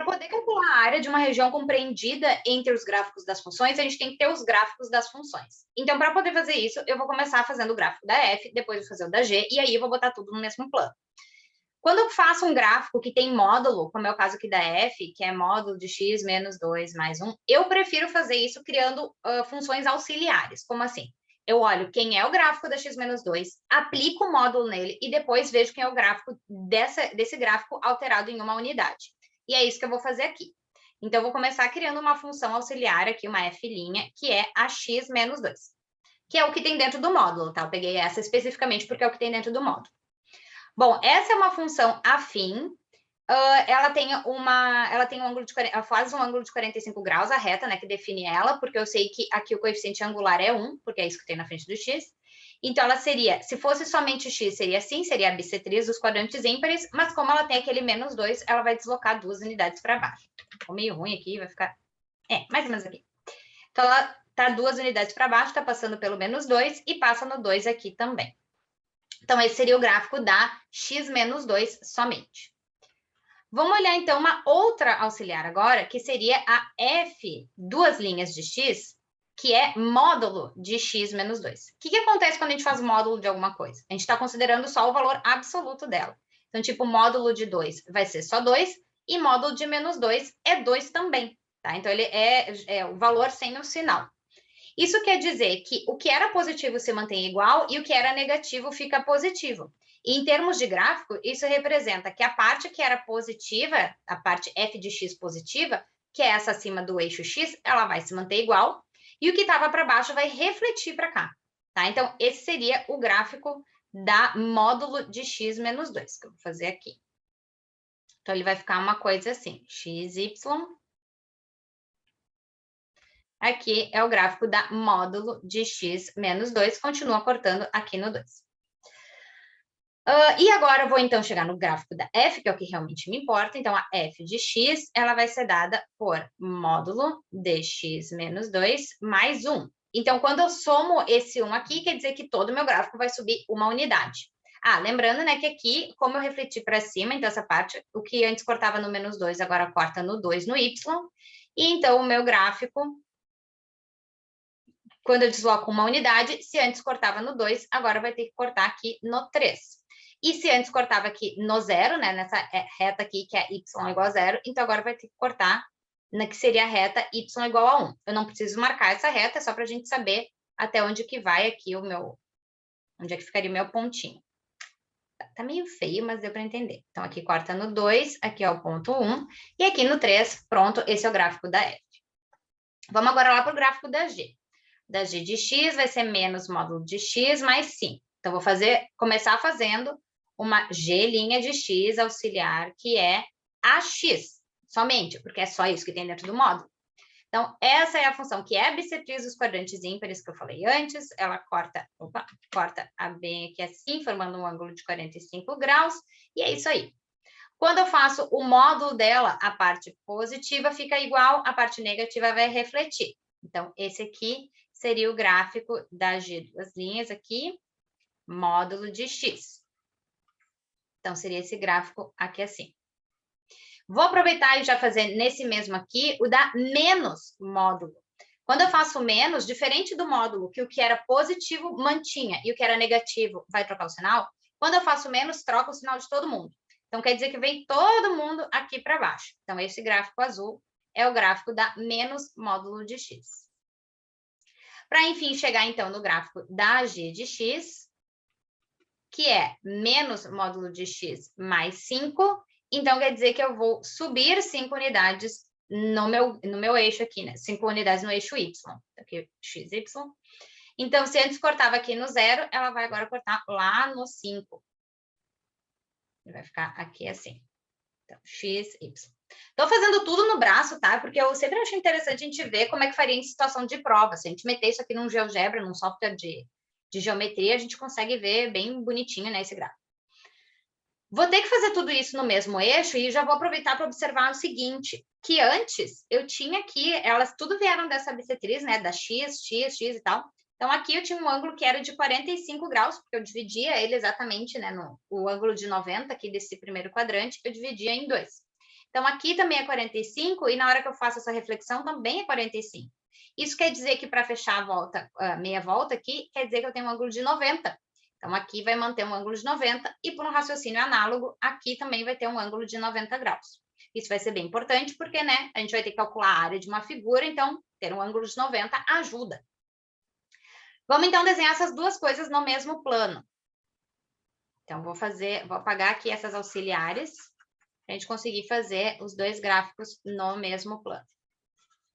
Para poder calcular a área de uma região compreendida entre os gráficos das funções, a gente tem que ter os gráficos das funções. Então, para poder fazer isso, eu vou começar fazendo o gráfico da f, depois vou fazer o da g, e aí eu vou botar tudo no mesmo plano. Quando eu faço um gráfico que tem módulo, como é o caso aqui da f, que é módulo de x menos 2 mais 1, eu prefiro fazer isso criando funções auxiliares. Como assim? Eu olho quem é o gráfico da x menos 2, aplico o módulo nele e depois vejo quem é o gráfico desse gráfico alterado em uma unidade. E é isso que eu vou fazer aqui. Então, eu vou começar criando uma função auxiliar aqui, uma f', que é a x menos 2, que é o que tem dentro do módulo, tá? Eu peguei essa especificamente porque é o que tem dentro do módulo. Bom, essa é uma função afim, ela tem um ângulo de, ela faz um ângulo de 45 graus, a reta, né, que define ela, porque eu sei que aqui o coeficiente angular é 1, porque é isso que tem na frente do x. Então, ela seria, se fosse somente x, seria assim, seria a bissetriz dos quadrantes ímpares, mas como ela tem aquele menos 2, ela vai deslocar 2 unidades para baixo. Ficou meio ruim aqui, vai ficar... mais ou menos aqui. Então, ela tá 2 unidades para baixo, tá passando pelo menos 2 e passa no 2 aqui também. Então, esse seria o gráfico da x menos 2 somente. Vamos olhar, então, uma outra auxiliar agora, que seria a f, duas linhas de x, que é módulo de x menos 2. O que acontece quando a gente faz módulo de alguma coisa? A gente está considerando só o valor absoluto dela. Então, tipo, módulo de 2 vai ser só 2, e módulo de menos 2 é 2 também, tá? Então, ele é o valor sem o sinal. Isso quer dizer que o que era positivo se mantém igual e o que era negativo fica positivo. E em termos de gráfico, isso representa que a parte que era positiva, a parte f de x positiva, que é essa acima do eixo x, ela vai se manter igual, e o que estava para baixo vai refletir para cá. Tá? Então, esse seria o gráfico da módulo de x menos 2, que eu vou fazer aqui. Então, ele vai ficar uma coisa assim, xy. Aqui é o gráfico da módulo de x menos 2, continua cortando aqui no 2. E agora eu vou, então, chegar no gráfico da f, que é o que realmente me importa. Então, a f de x, ela vai ser dada por módulo de x menos 2 mais 1. Então, quando eu somo esse 1 aqui, quer dizer que todo o meu gráfico vai subir uma unidade. Lembrando, né, que aqui, como eu refleti para cima, então essa parte, o que antes cortava no menos 2, agora corta no 2 no y. E então, o meu gráfico... Quando eu desloco uma unidade, se antes cortava no 2, agora vai ter que cortar aqui no 3. E se antes cortava aqui no 0, né, nessa reta aqui, que é y igual a 0, então agora vai ter que cortar na que seria a reta y igual a 1. Eu não preciso marcar essa reta, é só para a gente saber até onde que vai aqui o meu... Onde é que ficaria o meu pontinho. Tá meio feio, mas deu para entender. Então, aqui corta no 2, aqui é o ponto 1, e aqui no 3, pronto, esse é o gráfico da f. Vamos agora lá para o gráfico da g. Da g de x vai ser menos módulo de x mais 5. Então, vou começar fazendo uma g' de x auxiliar, que é ax, somente, porque é só isso que tem dentro do módulo. Então, essa é a função que é a bissetriz dos quadrantes ímpares que eu falei antes. Ela corta a bem aqui assim, formando um ângulo de 45 graus, e é isso aí. Quando eu faço o módulo dela, a parte positiva fica igual, a parte negativa vai refletir. Então, esse aqui seria o gráfico da g, duas linhas aqui, módulo de x. Então, seria esse gráfico aqui assim. Vou aproveitar e já fazer nesse mesmo aqui o da menos módulo. Quando eu faço menos, diferente do módulo, que o que era positivo mantinha e o que era negativo vai trocar o sinal, quando eu faço menos, troca o sinal de todo mundo. Então, quer dizer que vem todo mundo aqui para baixo. Então, esse gráfico azul é o gráfico da menos módulo de x. Para, enfim, chegar, então, no gráfico da g de x, que é menos módulo de x mais 5, então quer dizer que eu vou subir 5 unidades no meu eixo aqui, né? 5 unidades no eixo y. Aqui, xy. Então, se antes cortava aqui no 0, ela vai agora cortar lá no 5. Vai ficar aqui assim. Então, xy. Estou fazendo tudo no braço, tá? Porque eu sempre acho interessante a gente ver como é que faria em situação de prova. Se a gente meter isso aqui num GeoGebra, num software de geometria, a gente consegue ver bem bonitinho, né, esse gráfico. Vou ter que fazer tudo isso no mesmo eixo e já vou aproveitar para observar o seguinte, que antes eu tinha aqui, elas tudo vieram dessa bissetriz, né, da x e tal. Então, aqui eu tinha um ângulo que era de 45 graus, porque eu dividia ele exatamente, né, o ângulo de 90 aqui desse primeiro quadrante, eu dividia em 2. Então, aqui também é 45, e na hora que eu faço essa reflexão, também é 45. Isso quer dizer que para fechar a volta, meia volta aqui, quer dizer que eu tenho um ângulo de 90. Então, aqui vai manter um ângulo de 90, e por um raciocínio análogo, aqui também vai ter um ângulo de 90 graus. Isso vai ser bem importante, porque, né, a gente vai ter que calcular a área de uma figura, então, ter um ângulo de 90 ajuda. Vamos, então, desenhar essas duas coisas no mesmo plano. Então, vou apagar aqui essas auxiliares, para a gente conseguir fazer os dois gráficos no mesmo plano.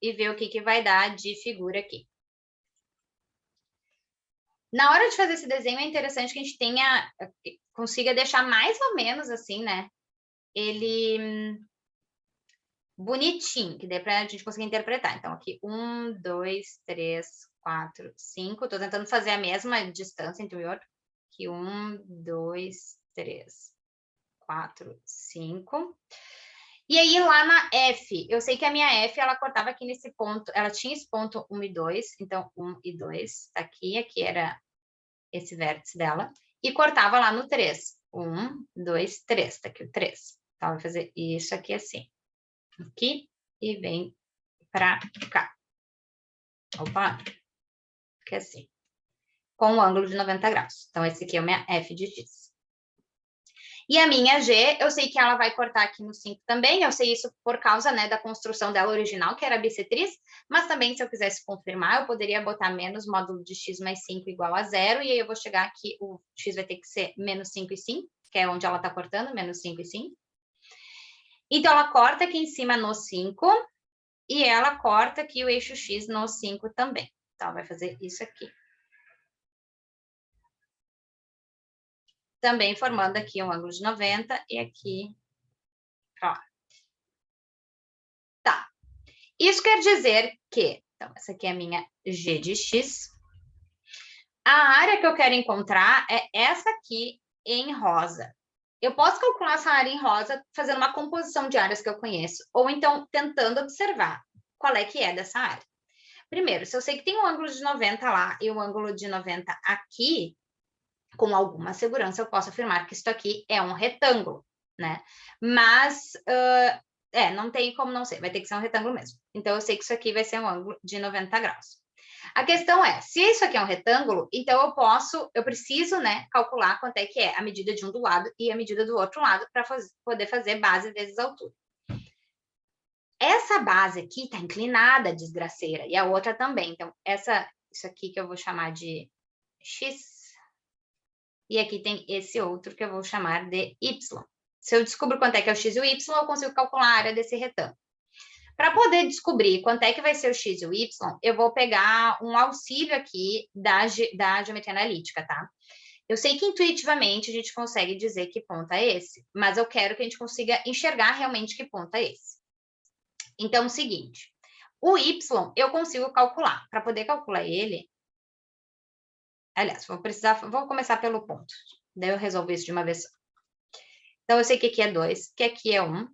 E ver o que vai dar de figura aqui. Na hora de fazer esse desenho, é interessante que a gente consiga deixar mais ou menos assim, né? Ele bonitinho, que dê para a gente conseguir interpretar. Então, aqui, 1, 2, 3, 4, 5. Estou tentando fazer a mesma distância entre um e outro. Aqui, 1, 2, 3, 4, 5. E aí, lá na F, eu sei que a minha F, ela cortava aqui nesse ponto, ela tinha esse ponto 1 e 2, então 1 e 2, tá aqui era esse vértice dela, e cortava lá no 3. 1, 2, 3, tá aqui o 3. Então, vai fazer isso aqui assim. Aqui, e vem pra cá. Opa, aqui assim. Com um ângulo de 90 graus. Então, esse aqui é a minha F de X. E a minha G, eu sei que ela vai cortar aqui no 5 também, eu sei isso por causa, né, da construção dela original, que era bissetriz, mas também, se eu quisesse confirmar, eu poderia botar menos módulo de x mais 5 igual a 0, e aí eu vou chegar aqui, o x vai ter que ser menos 5 e 5, que é onde ela está cortando, menos 5 e 5. Então, ela corta aqui em cima no 5, e ela corta aqui o eixo x no 5 também. Então, vai fazer isso aqui. Também formando aqui um ângulo de 90 e aqui, ó. Tá. Isso quer dizer que, então, essa aqui é a minha G de X. A área que eu quero encontrar é essa aqui em rosa. Eu posso calcular essa área em rosa fazendo uma composição de áreas que eu conheço, ou então tentando observar qual é que é dessa área. Primeiro, se eu sei que tem um ângulo de 90 lá e um ângulo de 90 aqui, com alguma segurança eu posso afirmar que isso aqui é um retângulo, né? Mas, não tem como não ser, vai ter que ser um retângulo mesmo. Então, eu sei que isso aqui vai ser um ângulo de 90 graus. A questão é, se isso aqui é um retângulo, então eu preciso, né, calcular quanto é que é a medida de um do lado e a medida do outro lado para poder fazer base vezes altura. Essa base aqui está inclinada, desgraceira, e a outra também. Então, isso aqui que eu vou chamar de X, e aqui tem esse outro que eu vou chamar de Y. Se eu descubro quanto é que é o X e o Y, eu consigo calcular a área desse retângulo. Para poder descobrir quanto é que vai ser o X e o Y, eu vou pegar um auxílio aqui da geometria analítica, tá? Eu sei que intuitivamente a gente consegue dizer que ponto é esse, mas eu quero que a gente consiga enxergar realmente que ponto é esse. Então, é o seguinte, o Y eu consigo calcular. Para poder calcular ele, aliás, vou começar pelo ponto. Daí eu resolvo isso de uma vez só. Então, eu sei que aqui é 2, que aqui é 1.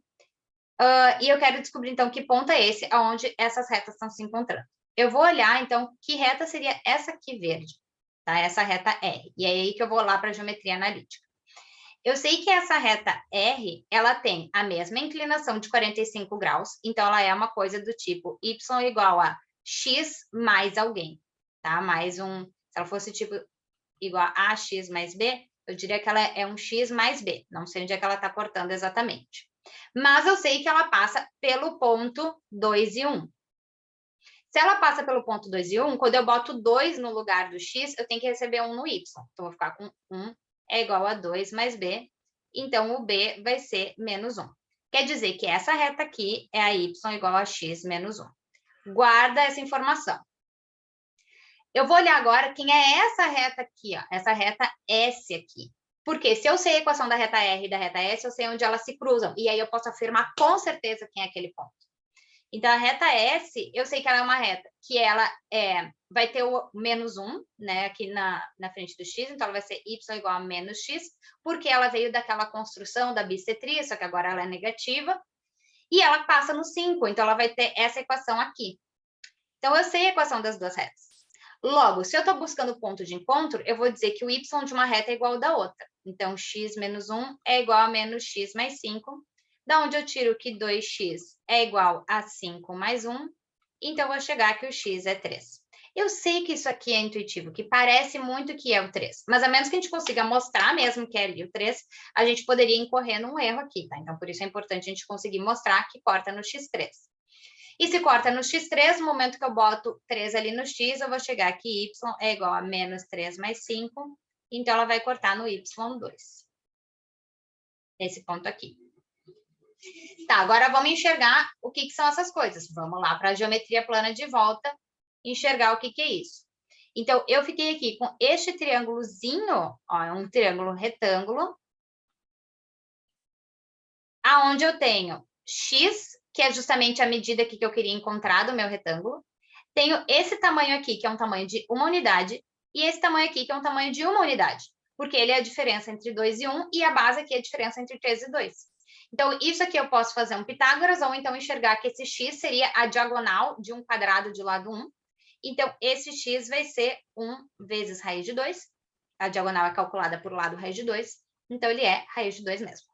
E eu quero descobrir, então, que ponto é esse, onde essas retas estão se encontrando. Eu vou olhar, então, que reta seria essa aqui verde, tá? Essa reta R. E é aí que eu vou lá para a geometria analítica. Eu sei que essa reta R, ela tem a mesma inclinação de 45 graus, então ela é uma coisa do tipo y igual a x mais alguém, tá? Mais um, se ela fosse tipo igual a x mais b, eu diria que ela é um x mais b, não sei onde é que ela está cortando exatamente. Mas eu sei que ela passa pelo ponto 2 e 1. Se ela passa pelo ponto 2 e 1, quando eu boto 2 no lugar do x, eu tenho que receber 1 no y. Então, vou ficar com 1 é igual a 2 mais b, então o b vai ser menos 1. Quer dizer que essa reta aqui é a y igual a x menos 1. Guarda essa informação. Eu vou olhar agora quem é essa reta aqui, ó, essa reta S aqui. Porque se eu sei a equação da reta R e da reta S, eu sei onde elas se cruzam. E aí eu posso afirmar com certeza quem é aquele ponto. Então, a reta S, eu sei que ela é uma reta que ela vai ter o menos 1, né, aqui na frente do x, então ela vai ser y igual a menos x, porque ela veio daquela construção da bissetria, só que agora ela é negativa, e ela passa no 5, então ela vai ter essa equação aqui. Então, eu sei a equação das duas retas. Logo, se eu estou buscando ponto de encontro, eu vou dizer que o y de uma reta é igual ao da outra. Então, x menos 1 é igual a menos x mais 5, Da onde eu tiro que 2x é igual a 5 mais 1, então eu vou chegar que o x é 3. Eu sei que isso aqui é intuitivo, que parece muito que é o 3, mas a menos que a gente consiga mostrar mesmo que é ali o 3, a gente poderia incorrer num erro aqui, tá? Então, por isso é importante a gente conseguir mostrar que corta no x3. E se corta no x3, no momento que eu boto 3 ali no x, eu vou chegar que y é igual a menos 3 mais 5, então ela vai cortar no y2. Esse ponto aqui. Tá, agora vamos enxergar o que são essas coisas. Vamos lá para a geometria plana de volta, enxergar o que é isso. Então, eu fiquei aqui com este triângulozinho, ó, é um triângulo retângulo, aonde eu tenho x, que é justamente a medida que eu queria encontrar do meu retângulo. Tenho esse tamanho aqui, que é um tamanho de 1 unidade, e esse tamanho aqui, que é um tamanho de 1 unidade, porque ele é a diferença entre 2 e 1, e a base aqui é a diferença entre 3 e 2. Então, isso aqui eu posso fazer um Pitágoras, ou então enxergar que esse x seria a diagonal de um quadrado de lado 1. Então, esse x vai ser 1 vezes raiz de 2. A diagonal é calculada por lado raiz de 2. Então, ele é raiz de 2 mesmo.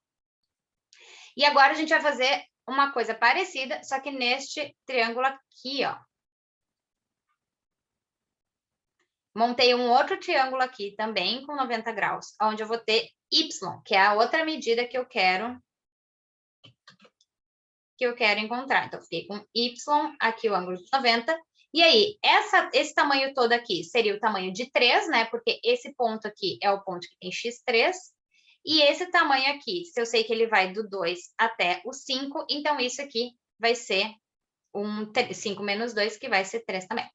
E agora a gente vai fazer uma coisa parecida, só que neste triângulo aqui, ó. Montei um outro triângulo aqui também com 90 graus, onde eu vou ter y, que é a outra medida que eu quero encontrar. Então, fiquei com y, aqui o ângulo de 90. E aí, esse tamanho todo aqui seria o tamanho de 3, né? Porque esse ponto aqui é o ponto que tem x3. E esse tamanho aqui, se eu sei que ele vai do 2 até o 5, então isso aqui vai ser 5 menos 2, que vai ser 3 também.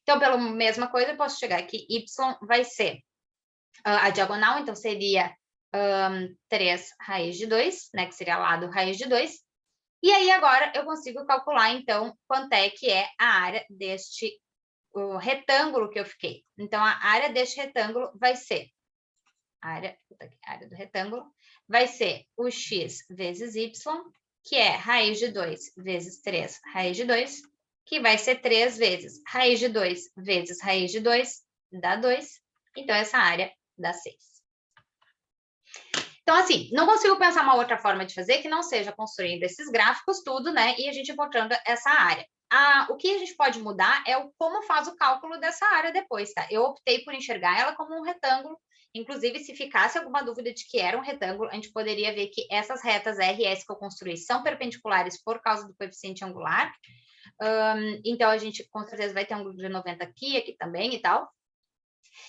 Então, pela mesma coisa, eu posso chegar aqui, y vai ser a diagonal, então seria 3 raiz de 2, né? Que seria lado raiz de 2. E aí, agora, eu consigo calcular, então, quanto é que é a área deste retângulo que eu fiquei. Então, a área deste retângulo vai ser, a área do retângulo, vai ser o x vezes y, que é raiz de 2 vezes 3 raiz de 2, que vai ser 3 vezes raiz de 2 vezes raiz de 2, dá 2. Então, essa área dá 6. Então, assim, não consigo pensar uma outra forma de fazer que não seja construindo esses gráficos tudo, né? E a gente encontrando essa área. O que a gente pode mudar é como faz o cálculo dessa área depois, tá? Eu optei por enxergar ela como um retângulo. Inclusive, se ficasse alguma dúvida de que era um retângulo, a gente poderia ver que essas retas RS que eu construí são perpendiculares por causa do coeficiente angular. Então, a gente com certeza vai ter um ângulo de 90 aqui também e tal.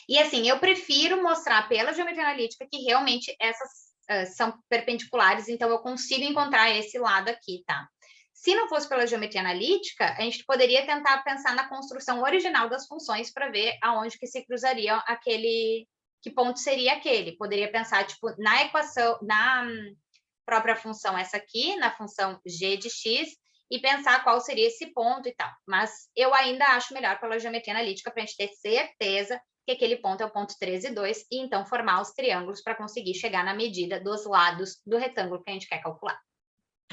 E assim, eu prefiro mostrar pela geometria analítica que realmente essas são perpendiculares, então eu consigo encontrar esse lado aqui, tá? Se não fosse pela geometria analítica, a gente poderia tentar pensar na construção original das funções para ver aonde que se cruzaria que ponto seria aquele. Poderia pensar, tipo, na equação, na própria função essa aqui, na função g de x, e pensar qual seria esse ponto e tal. Mas eu ainda acho melhor pela geometria analítica para a gente ter certeza que aquele ponto é o ponto 3 e 2, e então formar os triângulos para conseguir chegar na medida dos lados do retângulo que a gente quer calcular.